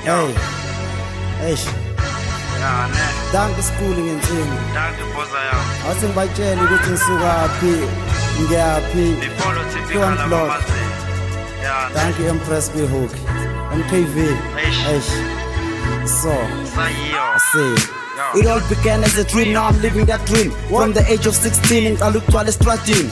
Hey. Eish. Ya ne. Danke schooling insini. Danke boza yami. Awuthi ngibayitshela ukuthi ngisukaphi, ngiyaphi. Before typical abamazi. Ya. Danke Empress Behook. MKV. Eish. So. Sayiyo. See. It all began as a dream, now I'm living that dream. From the age of 16, ngiqala ukugcwala estradini.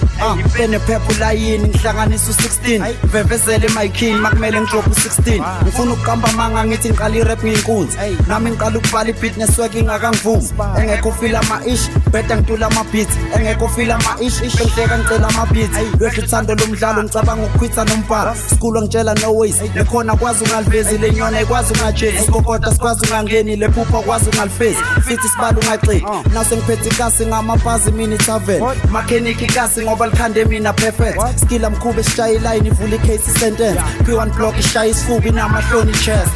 Pen phepha ulayini, ngihlanganisa u16. Vevezele emayikhini, makumele ngidrophe u16. Ngifuna ukuqamba manga ngithi ngiqala irap ngiyinkunzi. Nami ngiqala ukubhala ibeat neswag ingakangivumi. Engekho feel ama-ish, beda ngitula ama-beats. Engekho feel ama-ish, bengihleka ngicela ama-beats. Lwehla uthando lomdlalo, ngicabanga ukukhwitha nombhala. School ngitshela no ways, nekhona kwazi ungalivezi, le nyona ikwazi ungajezi. Isikokota sikwazi ungangeni, le phupha kwazi ungalifezi. Fithi sibala ungaqi now sengiphethe ikasi ngamabhazi mini tavern mechanic ikasi ngoba likhande mina perfect skill amkhube sishaya iline ivula icase sentence P1 block ishaya isifubi namahloni chest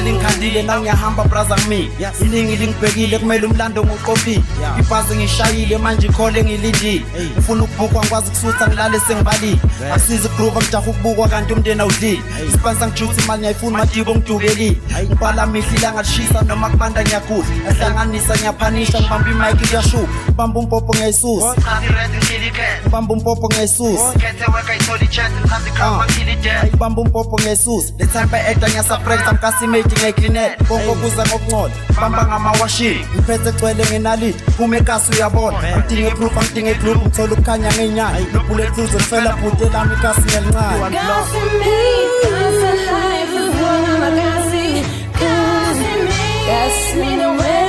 Ngikhandile na ngiyahamba braza ngimi iningi lingibhekile kumele umlando ngoqophi ibhazi ngishayile manje ikhole ngilindile ngifuna ukubukwa ngikwazi kusutha ngilale sengibalile asize groove ngijaha ukubukwa kanti umndeni awudlile ispansa ngijuthi imali ngiyayifuna madibo ngidubelile ngibhala mihla ilanga lishisa noma kubanda ngiyakudla ehlanganisa ngiyaphanisha ngibamba imic ngiyashuka ngibamba umpopo ngiyayisusa ngibamba umpopo ngiyayisusa ngibamba umpopo ngiyayisusa le time by actor ngiyasuppressa ngikasimate ngiyayicleanela bonke kuza ngokungcola bamba ngamawashini ngiphethe gcwele ngenaliti phuma ekasi uyabona ngidinga proof ngidinga group ngithola ukukhanya ngenyanga bulletproof zifela bhuti lami ikasi ngelincane Gas me the way